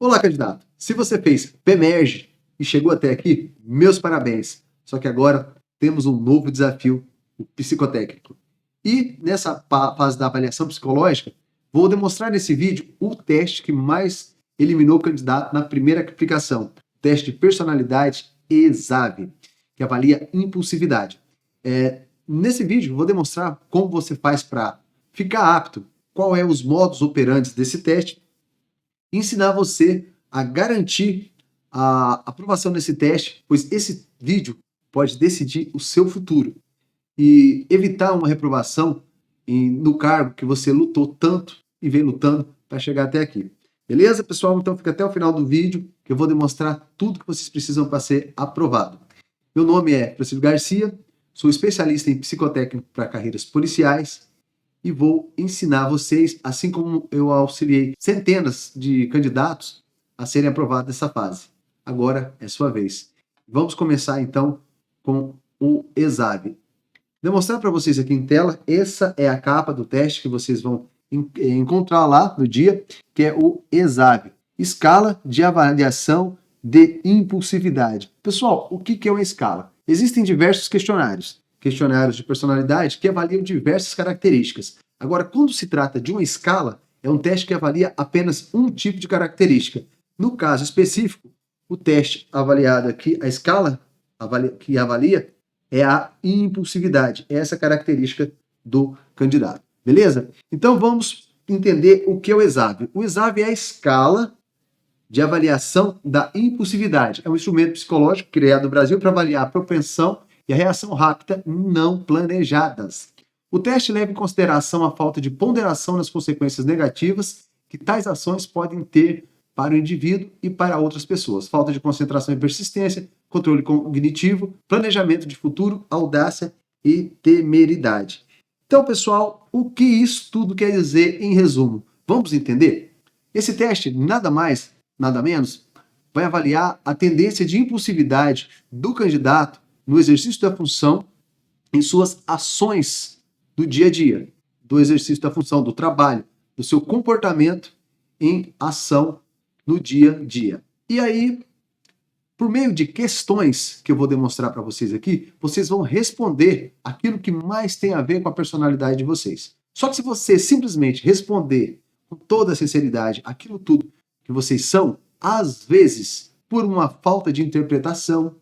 Olá, candidato. Se você fez PEMERGE e chegou até aqui, meus parabéns. Só que agora temos um novo desafio, o psicotécnico. E nessa fase da avaliação psicológica, vou demonstrar nesse vídeo o teste que mais eliminou o candidato na primeira aplicação, o teste de personalidade ESAV, que avalia impulsividade. Nesse vídeo, vou demonstrar como você faz para ficar apto, qual é os modus operandi desse teste, e ensinar você a garantir a aprovação desse teste, pois esse vídeo pode decidir o seu futuro e evitar uma reprovação no cargo que você lutou tanto e vem lutando para chegar até aqui. Beleza, pessoal? Então fica até o final do vídeo que eu vou demonstrar tudo que vocês precisam para ser aprovado. Meu nome é Francisco Garcia, sou especialista em psicotécnico para carreiras policiais e vou ensinar vocês, assim como eu auxiliei centenas de candidatos a serem aprovados nessa fase. Agora é sua vez. Vamos começar então com o ESAV. Demonstrar para vocês aqui em tela, essa é a capa do teste que vocês vão encontrar lá no dia, que é o ESAV, Escala de Avaliação de Impulsividade. Pessoal, o que é uma escala? Existem diversos questionários de personalidade que avaliam diversas características. Agora, quando se trata de uma escala, é um teste que avalia apenas um tipo de característica. No caso específico, o teste avaliado aqui, a escala que avalia é a impulsividade, é essa característica do candidato. Beleza? Então vamos entender o que é o ESAV. O ESAV é a escala de avaliação da impulsividade. É um instrumento psicológico criado no Brasil para avaliar a propensão e a reação rápida não planejadas. O teste leva em consideração a falta de ponderação nas consequências negativas que tais ações podem ter para o indivíduo e para outras pessoas. Falta de concentração e persistência, controle cognitivo, planejamento de futuro, audácia e temeridade. Então, pessoal, o que isso tudo quer dizer em resumo? Vamos entender? Esse teste, nada mais, nada menos, vai avaliar a tendência de impulsividade do candidato no exercício da função, em suas ações do dia a dia, do exercício da função, do trabalho, do seu comportamento em ação no dia a dia. E aí, por meio de questões que eu vou demonstrar para vocês aqui, vocês vão responder aquilo que mais tem a ver com a personalidade de vocês. Só que se você simplesmente responder com toda a sinceridade aquilo tudo que vocês são, às vezes, por uma falta de interpretação,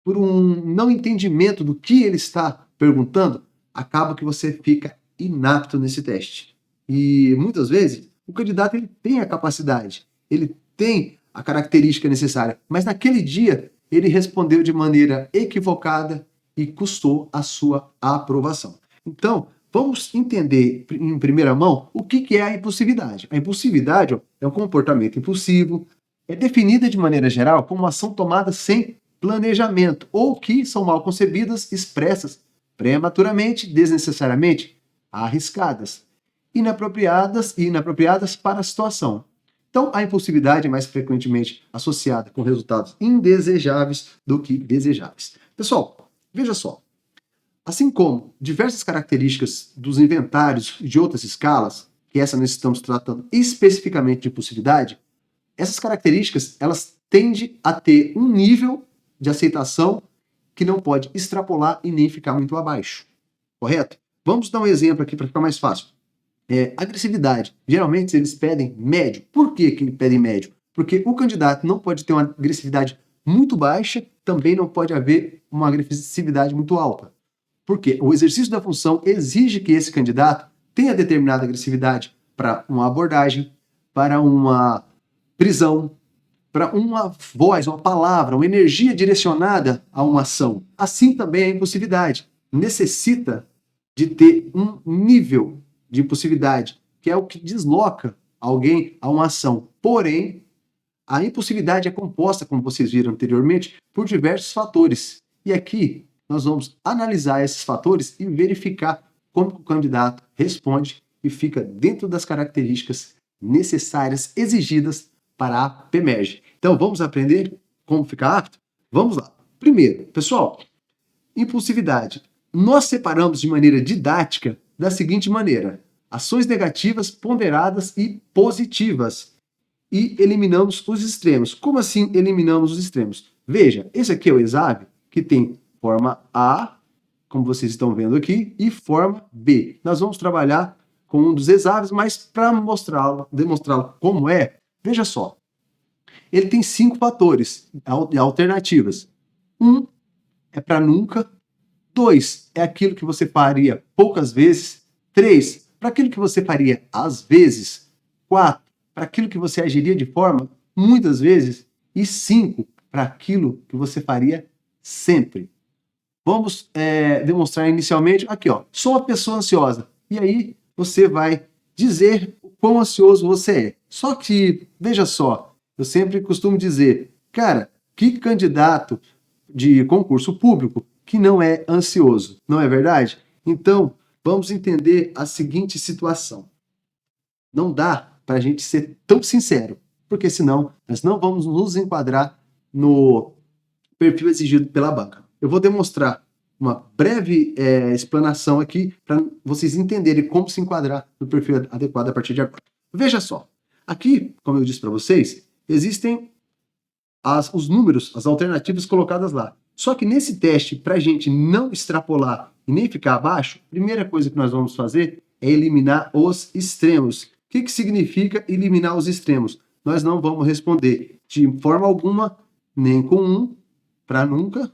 por um não entendimento do que ele está perguntando, acaba que você fica inapto nesse teste. E muitas vezes o candidato ele tem a capacidade, ele tem a característica necessária, mas naquele dia ele respondeu de maneira equivocada e custou a sua aprovação. Então, vamos entender em primeira mão o que é a impulsividade. A impulsividade é um comportamento impulsivo, é definida de maneira geral como uma ação tomada sem planejamento, ou que são mal concebidas, expressas prematuramente, desnecessariamente, arriscadas, inapropriadas e inapropriadas para a situação. Então, a impulsividade é mais frequentemente associada com resultados indesejáveis do que desejáveis. Pessoal, veja só. Assim como diversas características dos inventários de outras escalas, que essa nós estamos tratando especificamente de impulsividade, essas características elas tendem a ter um nível de aceitação que não pode extrapolar e nem ficar muito abaixo. Correto? Vamos dar um exemplo aqui para ficar mais fácil. Agressividade. Geralmente eles pedem médio. Por que eles pedem médio? Porque o candidato não pode ter uma agressividade muito baixa, também não pode haver uma agressividade muito alta. Porque o exercício da função exige que esse candidato tenha determinada agressividade para uma abordagem, para uma prisão, para uma voz, uma palavra, uma energia direcionada a uma ação. Assim também a impulsividade necessita de ter um nível de impulsividade, que é o que desloca alguém a uma ação. Porém, a impulsividade é composta, como vocês viram anteriormente, por diversos fatores. E aqui nós vamos analisar esses fatores e verificar como o candidato responde e fica dentro das características necessárias, exigidas para a PEMERGE. Então, vamos aprender como ficar apto? Vamos lá. Primeiro, pessoal, impulsividade. Nós separamos de maneira didática da seguinte maneira: ações negativas, ponderadas e positivas. e eliminamos os extremos. Como assim eliminamos os extremos? Veja, esse aqui é o exame que tem forma A, como vocês estão vendo aqui, e forma B. Nós vamos trabalhar com um dos exames, mas para demonstrá-lo como é, veja só. Ele tem 5 fatores alternativas. 1 é para nunca. 2 é aquilo que você faria poucas vezes. 3, para aquilo que você faria às vezes. 4, para aquilo que você agiria de forma muitas vezes. E 5, para aquilo que você faria sempre. Vamos demonstrar inicialmente. Aqui, ó, sou uma pessoa ansiosa. E aí você vai dizer o quão ansioso você é. Só que, veja só, eu sempre costumo dizer, cara, que candidato de concurso público que não é ansioso, não é verdade? Então, vamos entender a seguinte situação. Não dá para a gente ser tão sincero, porque senão nós não vamos nos enquadrar no perfil exigido pela banca. Eu vou demonstrar uma breve explanação aqui para vocês entenderem como se enquadrar no perfil adequado a partir de agora. Veja só, aqui, como eu disse para vocês, existem os números, as alternativas colocadas lá. Só que nesse teste, para a gente não extrapolar e nem ficar abaixo, a primeira coisa que nós vamos fazer é eliminar os extremos. O que significa eliminar os extremos? Nós não vamos responder de forma alguma, nem com 1, para nunca,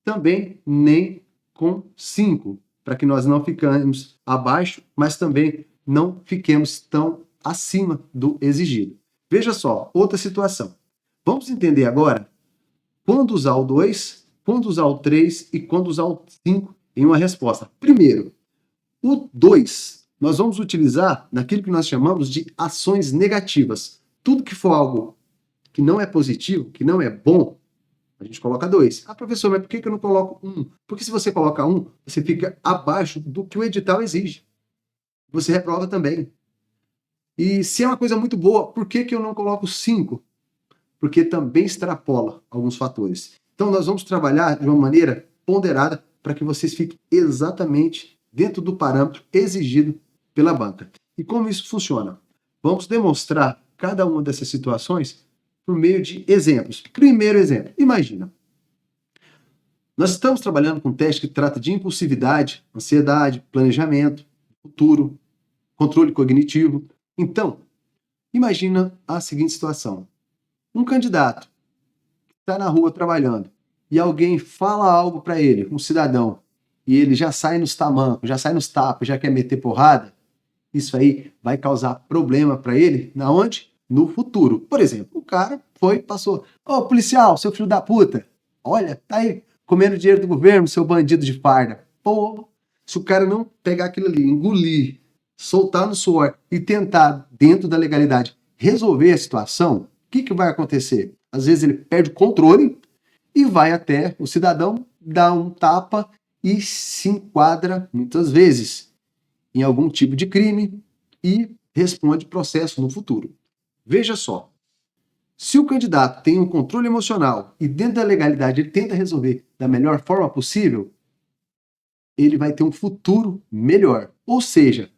também nem com 5, para que nós não fiquemos abaixo, mas também não fiquemos tão acima do exigido. Veja só, outra situação. Vamos entender agora quando usar o 2, quando usar o 3 e quando usar o 5 em uma resposta. Primeiro, o 2 nós vamos utilizar naquilo que nós chamamos de ações negativas. Tudo que for algo que não é positivo, que não é bom, a gente coloca 2. Ah, professor, mas por que eu não coloco 1? Porque se você coloca 1, você fica abaixo do que o edital exige. Você reprova também. E se é uma coisa muito boa, por que eu não coloco 5? Porque também extrapola alguns fatores. Então, nós vamos trabalhar de uma maneira ponderada para que vocês fiquem exatamente dentro do parâmetro exigido pela banca. E como isso funciona? Vamos demonstrar cada uma dessas situações por meio de exemplos. Primeiro exemplo, imagina. Nós estamos trabalhando com um teste que trata de impulsividade, ansiedade, planejamento, futuro, controle cognitivo. Então, imagina a seguinte situação. Um candidato que está na rua trabalhando e alguém fala algo para ele, um cidadão, e ele já sai nos tamancos, já sai nos tapas, já quer meter porrada, isso aí vai causar problema para ele, na onde? No futuro. Por exemplo, o cara passou, ô policial, seu filho da puta, olha, tá aí comendo dinheiro do governo, seu bandido de farda. Pô, se o cara não pegar aquilo ali, engolir, soltar no suor e tentar, dentro da legalidade, resolver a situação, o que vai acontecer? Às vezes ele perde o controle e vai até o cidadão, dá um tapa e se enquadra, muitas vezes, em algum tipo de crime e responde processo no futuro. Veja só, se o candidato tem um controle emocional e dentro da legalidade ele tenta resolver da melhor forma possível, ele vai ter um futuro melhor. Ou seja,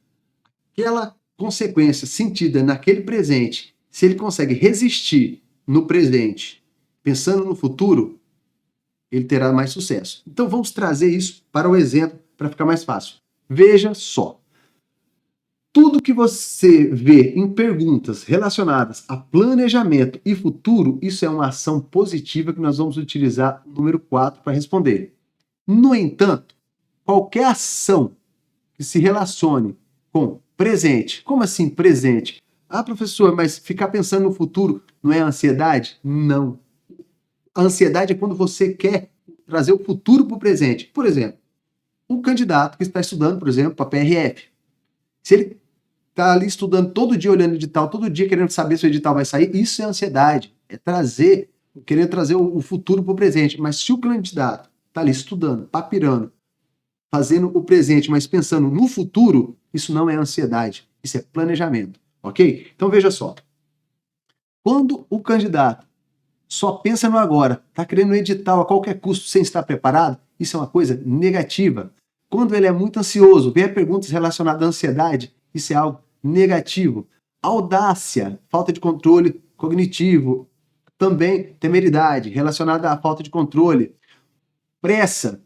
aquela consequência sentida naquele presente, se ele consegue resistir no presente, pensando no futuro, ele terá mais sucesso. Então vamos trazer isso para o exemplo para ficar mais fácil. Veja só. Tudo que você vê em perguntas relacionadas a planejamento e futuro, isso é uma ação positiva que nós vamos utilizar o número 4 para responder. No entanto, qualquer ação que se relacione com presente, como assim presente? Ah, professor, mas ficar pensando no futuro não é ansiedade? Não. A ansiedade é quando você quer trazer o futuro para o presente. Por exemplo, um candidato que está estudando, por exemplo, para a PRF. Se ele está ali estudando todo dia, olhando o edital, todo dia querendo saber se o edital vai sair, isso é ansiedade. É querer trazer o futuro para o presente. Mas se o candidato está ali estudando, papirando, fazendo o presente, mas pensando no futuro, isso não é ansiedade. Isso é planejamento. Ok? Então veja só. Quando o candidato só pensa no agora, está querendo um edital a qualquer custo sem estar preparado, isso é uma coisa negativa. Quando ele é muito ansioso, vem a perguntas relacionadas à ansiedade, isso é algo negativo. Audácia, falta de controle cognitivo. Também temeridade, relacionada à falta de controle. Pressa,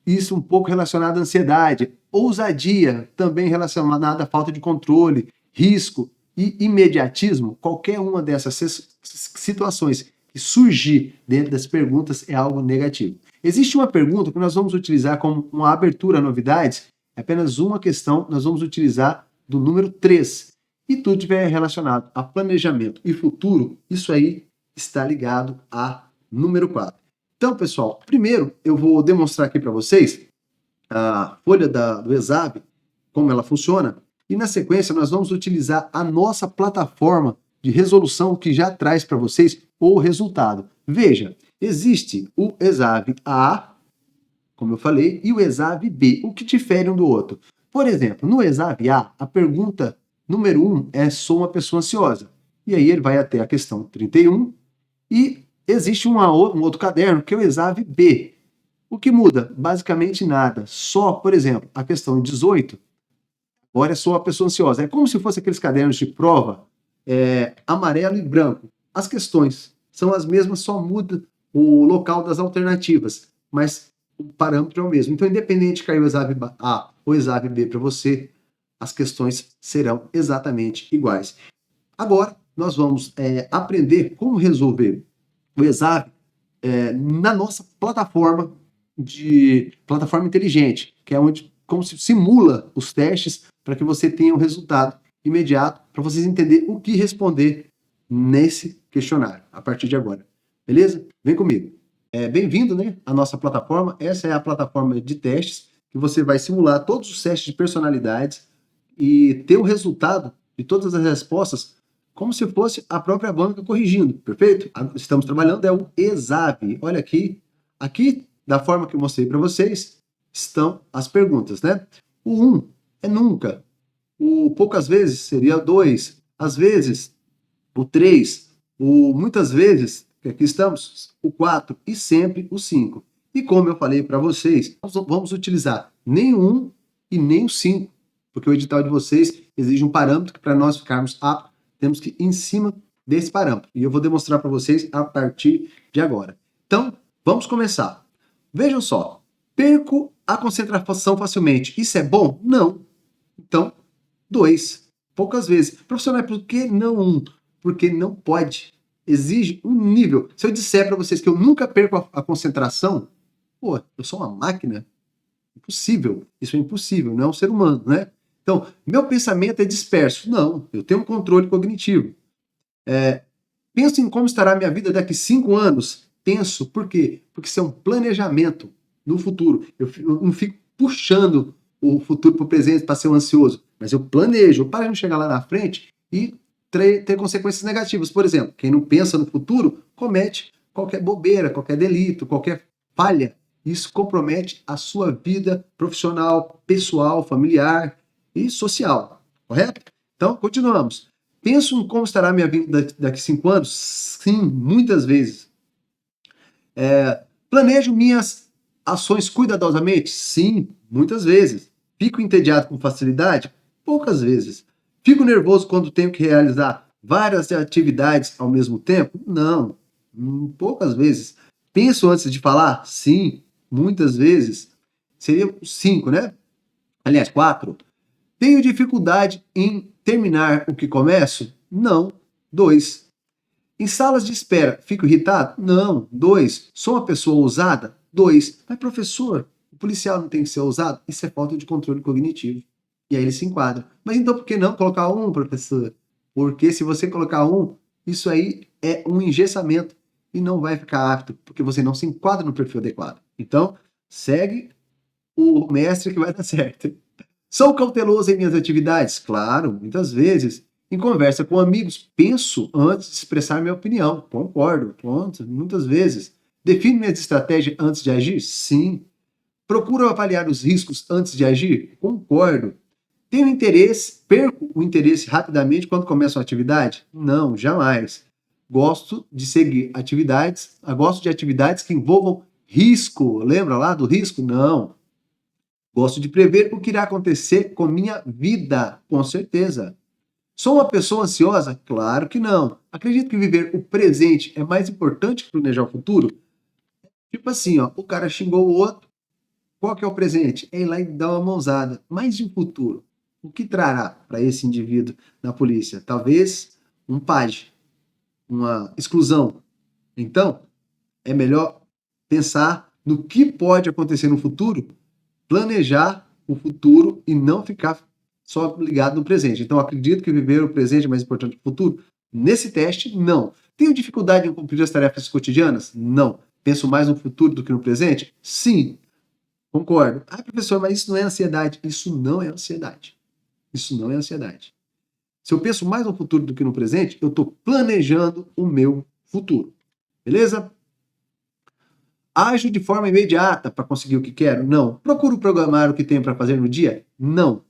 isso um pouco relacionado à ansiedade. Ousadia, também relacionada à falta de controle. Risco e imediatismo, qualquer uma dessas situações que surgir dentro das perguntas é algo negativo. Existe uma pergunta que nós vamos utilizar como uma abertura a novidades, é apenas uma questão, nós vamos utilizar do número 3. E tudo tiver relacionado a planejamento e futuro, isso aí está ligado a número 4. Então, pessoal, primeiro eu vou demonstrar aqui para vocês a folha do ESAB, como ela funciona, e na sequência nós vamos utilizar a nossa plataforma de resolução que já traz para vocês o resultado. Veja, existe o ESAB A, como eu falei, e o ESAB B, o que difere um do outro. Por exemplo, no ESAB A, a pergunta número 1 é: sou uma pessoa ansiosa. E aí ele vai até a questão 31 e existe um outro caderno que é o ESAB B. O que muda? Basicamente nada. Só, por exemplo, a questão 18, agora é só a pessoa ansiosa. É como se fosse aqueles cadernos de prova, amarelo e branco. As questões são as mesmas, só muda o local das alternativas, mas o parâmetro é o mesmo. Então, independente de cair o ESAB A ou o ESAB B para você, as questões serão exatamente iguais. Agora, nós vamos aprender como resolver o ESAB na nossa plataforma inteligente, que é onde como se simula os testes para que você tenha um resultado imediato, para vocês entenderem o que responder nesse questionário a partir de agora. Beleza? Vem comigo. Bem-vindo, né, à nossa plataforma. Essa é a plataforma de testes que você vai simular todos os testes de personalidades e ter o resultado de todas as respostas como se fosse a própria banca corrigindo, perfeito? Estamos trabalhando, é o ESAB. Olha aqui, da forma que eu mostrei para vocês, estão as perguntas, né? O 1 é nunca, o poucas vezes seria o 2, às vezes o 3, o muitas vezes, que aqui estamos, o 4 e sempre o 5. E como eu falei para vocês, nós vamos utilizar nem o 1 e nem o 5, porque o edital de vocês exige um parâmetro que para nós ficarmos aptos, temos que ir em cima desse parâmetro. E eu vou demonstrar para vocês a partir de agora. Então, vamos começar. Vejam só, perco a concentração facilmente. Isso é bom? Não. Então, 2. Poucas vezes. Professor, mas por que não 1? Porque não pode. Exige um nível. Se eu disser para vocês que eu nunca perco a concentração, pô, eu sou uma máquina? Impossível. Isso é impossível, não é um ser humano, né? Então, meu pensamento é disperso. Não, eu tenho um controle cognitivo. Penso em como estará a minha vida daqui 5 anos. Penso, por quê? Porque isso é um planejamento no futuro. Eu não fico puxando o futuro para o presente para ser um ansioso, mas eu planejo para não chegar lá na frente e ter consequências negativas. Por exemplo, quem não pensa no futuro comete qualquer bobeira, qualquer delito, qualquer falha. Isso compromete a sua vida profissional, pessoal, familiar e social, correto? Então, continuamos. Penso em como estará a minha vida daqui 5 anos? Sim, muitas vezes. Planejo minhas ações cuidadosamente? Sim, muitas vezes. Fico entediado com facilidade? Poucas vezes. Fico nervoso quando tenho que realizar várias atividades ao mesmo tempo? Não, poucas vezes. Penso antes de falar? Sim, muitas vezes. Seria 5, né? Aliás, 4. Tenho dificuldade em terminar o que começo? Não. 2. Em salas de espera, fico irritado? Não. 2. Sou uma pessoa ousada? 2. Mas, professor, o policial não tem que ser ousado? Isso é falta de controle cognitivo. E aí ele se enquadra. Mas então por que não colocar 1, professor? Porque se você colocar 1, isso aí é um engessamento e não vai ficar apto, porque você não se enquadra no perfil adequado. Então, segue o mestre que vai dar certo. Sou cauteloso em minhas atividades? Claro, muitas vezes. Em conversa com amigos, penso antes de expressar minha opinião. Concordo, muitas vezes. Defino minhas estratégias antes de agir? Sim. Procuro avaliar os riscos antes de agir? Concordo. Tenho interesse, perco o interesse rapidamente quando começo uma atividade? Não, jamais. Gosto de atividades que envolvam risco. Lembra lá do risco? Não. Gosto de prever o que irá acontecer com minha vida, com certeza. Sou uma pessoa ansiosa? Claro que não. Acredito que viver o presente é mais importante que planejar o futuro? Tipo assim, ó, o cara xingou o outro, qual que é o presente? É ir lá e dar uma mãozada. Mas e o futuro? O que trará para esse indivíduo na polícia? Talvez um PAD, uma exclusão. Então, é melhor pensar no que pode acontecer no futuro, planejar o futuro e não ficar só ligado no presente. Então, acredito que viver o presente é mais importante que o futuro? Nesse teste, não. Tenho dificuldade em cumprir as tarefas cotidianas? Não. Penso mais no futuro do que no presente? Sim. Concordo. Ah, professor, mas isso não é ansiedade. Isso não é ansiedade. Isso não é ansiedade. Se eu penso mais no futuro do que no presente, eu estou planejando o meu futuro. Beleza? Ajo de forma imediata para conseguir o que quero? Não. Procuro programar o que tenho para fazer no dia? Não.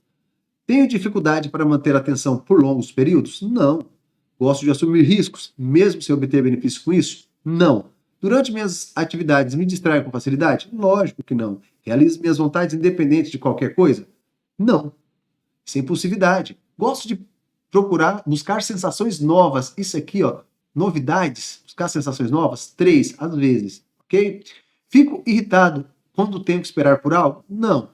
Tenho dificuldade para manter a atenção por longos períodos? Não. Gosto de assumir riscos, mesmo sem obter benefício com isso? Não. Durante minhas atividades, me distraio com facilidade? Lógico que não. Realizo minhas vontades independente de qualquer coisa? Não. Isso é impulsividade. Gosto de procurar, buscar sensações novas. Isso aqui, ó, novidades, buscar sensações novas, 3 às vezes, ok? Fico irritado quando tenho que esperar por algo? Não.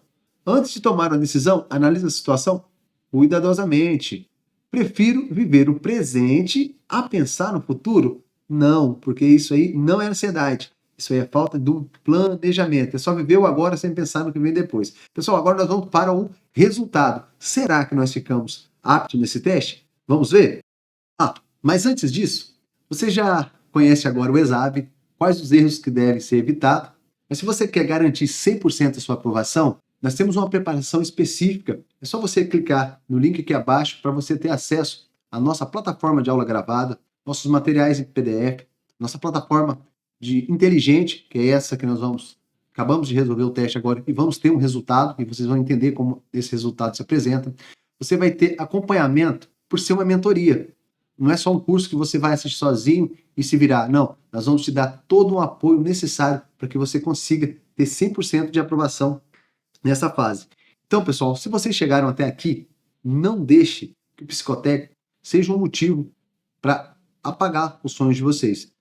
Antes de tomar uma decisão, analise a situação cuidadosamente. Prefiro viver o presente a pensar no futuro? Não, porque isso aí não é ansiedade. Isso aí é falta de um planejamento. É só viver o agora sem pensar no que vem depois. Pessoal, agora nós vamos para o resultado. Será que nós ficamos aptos nesse teste? Vamos ver? Ah, mas antes disso, você já conhece agora o ESAB, quais os erros que devem ser evitados. Mas se você quer garantir 100% a sua aprovação, nós temos uma preparação específica. É só você clicar no link aqui abaixo para você ter acesso à nossa plataforma de aula gravada, nossos materiais em PDF, nossa plataforma de inteligente, que é essa que acabamos de resolver o teste agora e vamos ter um resultado e vocês vão entender como esse resultado se apresenta. Você vai ter acompanhamento por ser uma mentoria. Não é só um curso que você vai assistir sozinho e se virar. Não, nós vamos te dar todo o apoio necessário para que você consiga ter 100% de aprovação nessa fase. Então, pessoal, se vocês chegaram até aqui, não deixe que o psicotécnico seja um motivo para apagar os sonhos de vocês.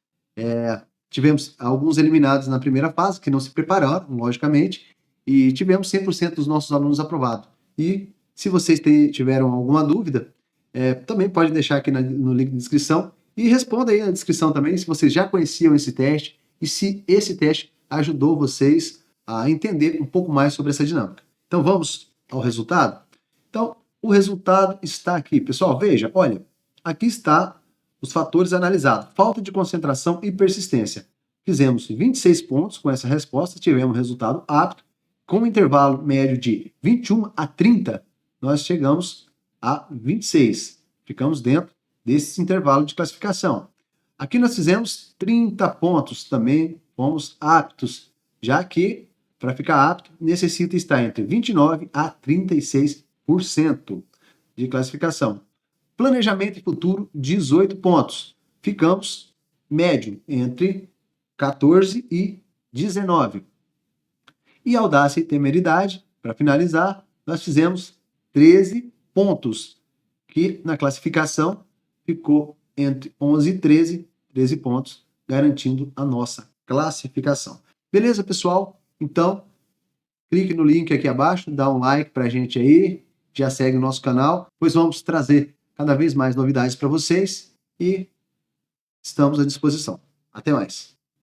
Tivemos alguns eliminados na primeira fase, que não se prepararam, logicamente, e tivemos 100% dos nossos alunos aprovados. E se vocês tiveram alguma dúvida, também pode deixar aqui no link de descrição e responda aí na descrição também se vocês já conheciam esse teste e se esse teste ajudou vocês a entender um pouco mais sobre essa dinâmica. Então vamos ao resultado? Então, o resultado está aqui. Pessoal, veja, olha, aqui está os fatores analisados. Falta de concentração e persistência. Fizemos 26 pontos com essa resposta, tivemos resultado apto. Com um intervalo médio de 21 a 30, nós chegamos a 26. Ficamos dentro desse intervalo de classificação. Aqui nós fizemos 30 pontos, também fomos aptos, já que, para ficar apto, necessita estar entre 29 a 36% de classificação. Planejamento e futuro, 18 pontos. Ficamos médio entre 14 e 19. E audácia e temeridade, para finalizar, nós fizemos 13 pontos, que na classificação ficou entre 11 e 13 pontos, garantindo a nossa classificação. Beleza, pessoal? Então, clique no link aqui abaixo, dá um like para a gente aí, já segue o nosso canal, pois vamos trazer cada vez mais novidades para vocês e estamos à disposição. Até mais!